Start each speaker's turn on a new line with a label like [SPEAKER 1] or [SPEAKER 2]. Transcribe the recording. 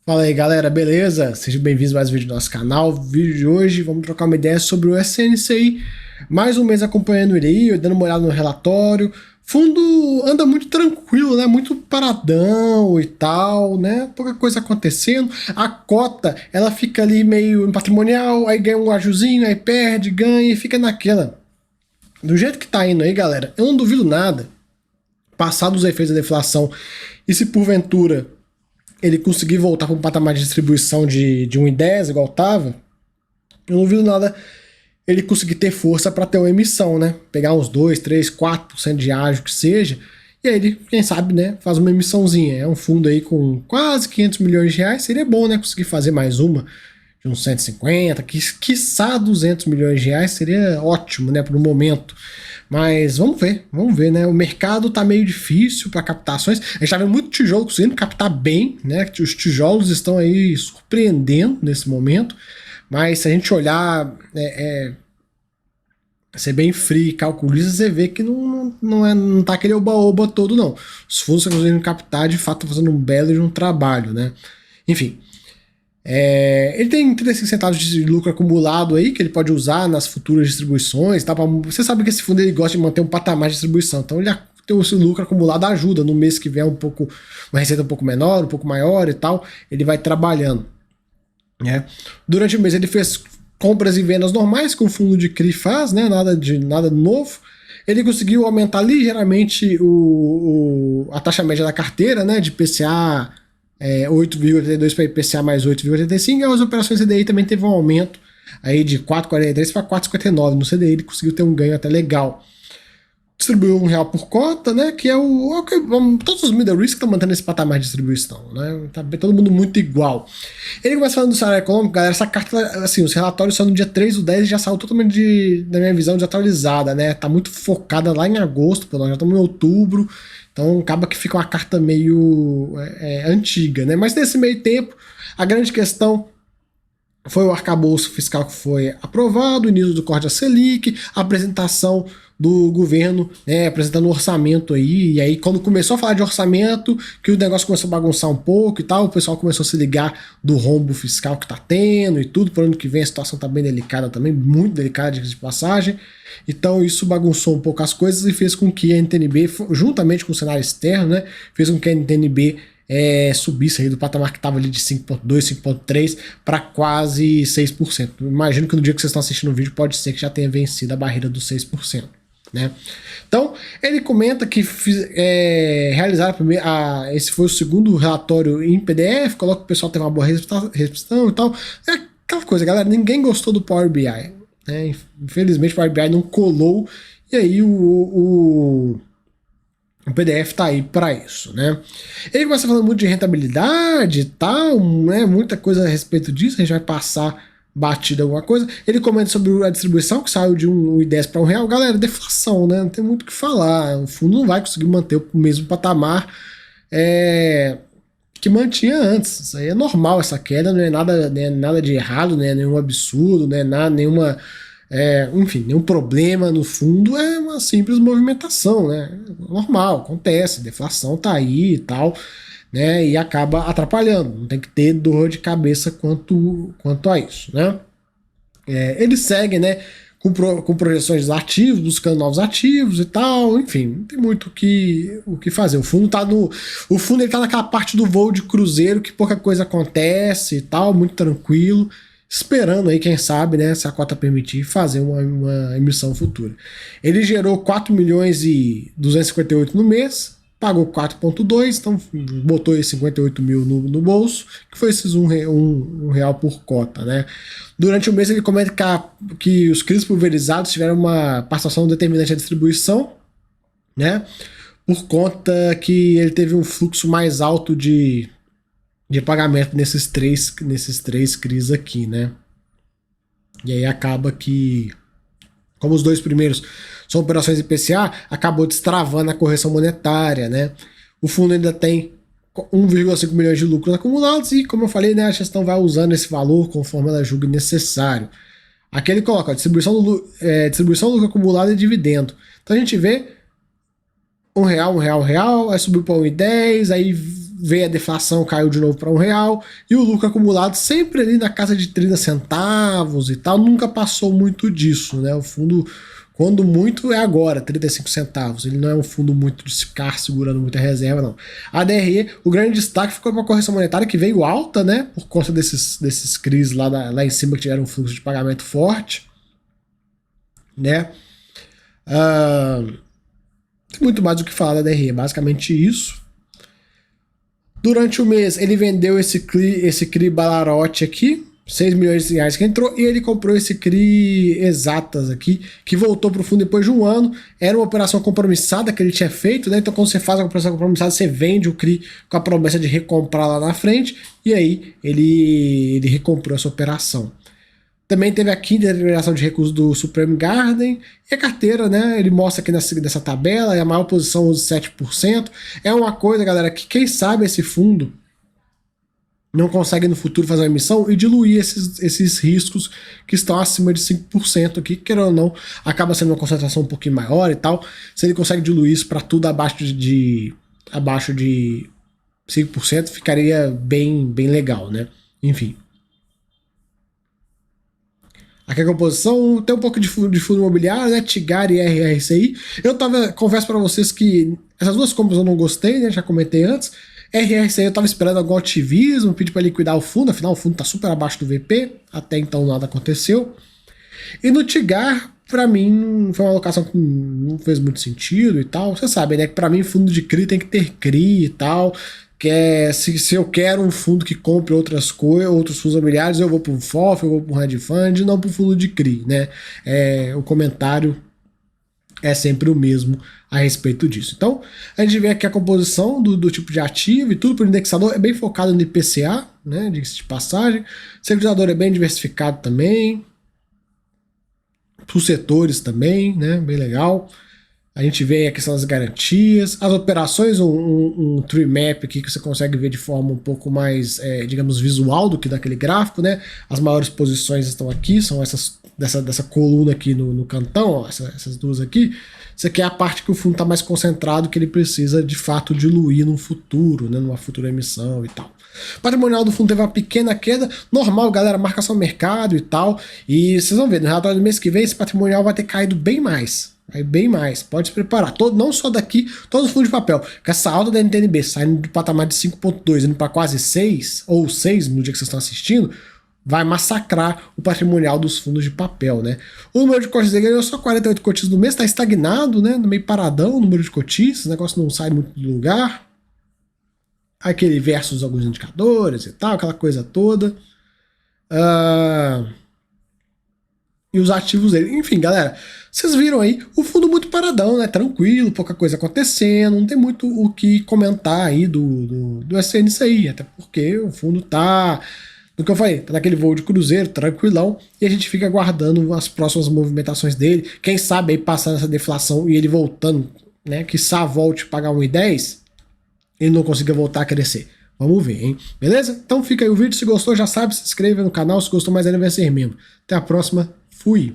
[SPEAKER 1] Fala aí galera, beleza? Sejam bem-vindos a mais um vídeo do nosso canal. No vídeo de hoje vamos trocar uma ideia sobre o SNCI. Mais um mês acompanhando ele aí, dando uma olhada no relatório. Fundo anda muito tranquilo, né? Muito paradão e tal, né? Pouca coisa acontecendo. A cota, ela fica ali meio no patrimonial, aí ganha um ajuzinho, aí perde, ganha e fica naquela. Do jeito que tá indo aí, galera, eu não duvido nada. Passados os efeitos da deflação, e se porventura ele conseguir voltar para um patamar de distribuição de 1,10, igual estava, eu não vi nada ele conseguir ter força para ter uma emissão, né? Pegar uns 2, 3, 4% de ágio que seja, e aí ele, quem sabe, né, faz uma emissãozinha. É um fundo aí com quase 500 milhões de reais, seria bom, né, conseguir fazer mais uma de uns 150, quiçá 200 milhões de reais, seria ótimo, né, para o momento. Mas vamos ver, né? O mercado tá meio difícil para captações. A gente tá vendo muito tijolo conseguindo captar bem, né? Os tijolos estão aí surpreendendo nesse momento. Mas se a gente olhar, ser bem frio e calculista, você vê que não tá aquele oba-oba todo, não. Os fundos estão conseguindo captar, de fato, fazendo um belo de um trabalho, né? Enfim. Ele tem 35 centavos de lucro acumulado aí, que ele pode usar nas futuras distribuições. Tá? Você sabe que esse fundo ele gosta de manter um patamar de distribuição, então ele tem esse lucro acumulado ajuda. No mês que vem uma receita um pouco menor, um pouco maior e tal, ele vai trabalhando. Né? Durante o mês ele fez compras e vendas normais, que o fundo de CRI faz, né? Nada novo. Ele conseguiu aumentar ligeiramente a taxa média da carteira, né? De PCA 8,82 para IPCA mais 8,85, e as operações CDI também teve um aumento aí de 4,43 para 4,59 no CDI, ele conseguiu ter um ganho até legal. Distribuiu R$ 1 por cota, né, que é o que todos os middle risk estão mantendo esse patamar de distribuição, né, tá todo mundo muito igual. Ele começa falando do cenário econômico, galera, essa carta, assim, os relatórios são no dia 3/10 já saiu totalmente da minha visão desatualizada, né, tá muito focada lá em agosto, nós já estamos em outubro, então acaba que fica uma carta meio antiga, né, mas nesse meio tempo, a grande questão foi o arcabouço fiscal que foi aprovado, o início do corte da Selic, a apresentação do governo, né, apresentando o orçamento aí, e aí quando começou a falar de orçamento, que o negócio começou a bagunçar um pouco e tal, o pessoal começou a se ligar do rombo fiscal que tá tendo e tudo, por ano que vem a situação tá bem delicada também, muito delicada de passagem, então isso bagunçou um pouco as coisas e fez com que a NTN-B, juntamente com o cenário externo, né, fez com que a NTN-B subisse aí do patamar que estava ali de 5,2, 5,3 para quase 6%. Imagino que no dia que vocês estão assistindo o vídeo pode ser que já tenha vencido a barreira dos 6%. Né? Então, ele comenta que realizaram esse foi o segundo relatório em PDF, coloca que o pessoal teve uma boa recepção e tal. É aquela coisa, galera, ninguém gostou do Power BI. Né? Infelizmente o Power BI não colou, e aí o PDF tá aí para isso, né? Ele começa falando muito de rentabilidade e tal, né? Muita coisa a respeito disso, a gente vai passar batida alguma coisa. Ele comenta sobre a distribuição, que saiu de 1,10 para R$ 1. Galera, deflação, né? Não tem muito o que falar. O fundo não vai conseguir manter o mesmo patamar que mantinha antes. Isso aí é normal, essa queda, não é nada de errado, não é nenhum absurdo, não é nada, nenhuma... enfim, nenhum problema no fundo, é uma simples movimentação, né? Normal, acontece, deflação tá aí e tal, né? E acaba atrapalhando, não tem que ter dor de cabeça quanto a isso, né? Ele segue, né? Com projeções de ativos, buscando novos ativos e tal, enfim, não tem muito o que fazer. O fundo ele tá naquela parte do voo de cruzeiro que pouca coisa acontece e tal, muito tranquilo, esperando aí, quem sabe, né, se a cota permitir, fazer uma emissão futura. Ele gerou 4.258 no mês, pagou 4,2, então botou aí 58 mil no bolso, que foi esses um real por cota, né? Durante o mês ele comenta que os CRIs pulverizados tiveram uma participação determinante da distribuição, né? Por conta que ele teve um fluxo mais alto de pagamento nesses três CRIs aqui, né? E aí acaba que, como os dois primeiros são operações IPCA, acabou destravando a correção monetária, né? O fundo ainda tem 1,5 milhões de lucros acumulados e, como eu falei, né, a gestão vai usando esse valor conforme ela julga necessário. Aqui ele coloca distribuição do lucro acumulado e dividendo. Então a gente vê R$ 1, R$ 1, aí subiu para 1,10, aí veio a deflação, caiu de novo para R$ 1, e o lucro acumulado sempre ali na casa de 30 centavos e tal, nunca passou muito disso, né? O fundo, quando muito, é agora, 35 centavos. Ele não é um fundo muito de ficar segurando muita reserva, não. A DRE, o grande destaque ficou para a correção monetária, que veio alta, né? Por conta desses CRIs lá em cima, que tiveram um fluxo de pagamento forte, né? Tem muito mais do que falar da DRE, basicamente isso. Durante o mês, ele vendeu esse CRI Balarote aqui, 6 milhões de reais que entrou, e ele comprou esse CRI Exatas aqui, que voltou para o fundo depois de um ano. Era uma operação compromissada que ele tinha feito, né? Então, quando você faz uma operação compromissada, você vende o CRI com a promessa de recomprar lá na frente, e aí ele recomprou essa operação. Também teve a quinta liberação de recursos do Supreme Garden, e a carteira, né, ele mostra aqui nessa tabela, é a maior posição, os 7%. É uma coisa, galera, que quem sabe esse fundo não consegue no futuro fazer uma emissão e diluir esses riscos que estão acima de 5% aqui, querendo ou não, acaba sendo uma concentração um pouquinho maior e tal. Se ele consegue diluir isso para tudo abaixo de 5%, ficaria bem legal, né? Enfim. Aqui a composição tem um pouco de fundo imobiliário, né? Tigar e RRCI. Confesso para vocês que essas duas compras eu não gostei, né? Já comentei antes. RRCI eu tava esperando algum ativismo, pedi para liquidar o fundo, afinal o fundo tá super abaixo do VP, até então nada aconteceu. E no Tigar, para mim, foi uma alocação que não fez muito sentido e tal. Você sabe, né? Que para mim fundo de CRI tem que ter CRI e tal. Se eu quero um fundo que compre outras coisas, outros fundos imobiliários, eu vou para um FOF, eu vou para um hedge fund, não para o fundo de CRI, né? O comentário é sempre o mesmo a respeito disso. Então, a gente vê aqui a composição do tipo de ativo e tudo por indexador é bem focado no IPCA, né, de passagem. O securitizador é bem diversificado também. Os setores também, né, bem legal. A gente vê a questão das garantias, as operações, um tree map aqui que você consegue ver de forma um pouco mais, digamos, visual do que daquele gráfico, né? As maiores posições estão aqui, são dessa coluna aqui no cantão, ó, essas duas aqui. Isso aqui é a parte que o fundo está mais concentrado, que ele precisa de fato diluir no futuro, né? Numa futura emissão e tal. O patrimonial do fundo teve uma pequena queda, normal, galera, marcação mercado e tal. E vocês vão ver, no relatório do mês que vem, esse patrimonial vai ter caído bem mais. Aí bem mais, pode se preparar. Não só daqui, todos os fundos de papel. Com essa alta da NTNB saindo do patamar de 5,2 indo para quase 6, ou 6 no dia que vocês estão assistindo, vai massacrar o patrimonial dos fundos de papel, né? O número de cotistas ganhou só 48 cotistas no mês, está estagnado, né? No meio paradão o número de cotistas, o negócio não sai muito do lugar. Aquele versus alguns indicadores e tal, aquela coisa toda. E os ativos dele. Enfim, galera, vocês viram aí o fundo muito paradão, né? Tranquilo, pouca coisa acontecendo, não tem muito o que comentar aí do SNCI, até porque o fundo tá, do que eu falei, tá naquele voo de cruzeiro, tranquilão, e a gente fica aguardando as próximas movimentações dele. Quem sabe aí passando essa deflação e ele voltando, né? Quiçá volte a pagar 1,10, ele não consiga voltar a crescer. Vamos ver, hein? Beleza? Então fica aí o vídeo. Se gostou, já sabe, se inscreva no canal. Se gostou mais ainda, vai ser membro. Até a próxima. Fui!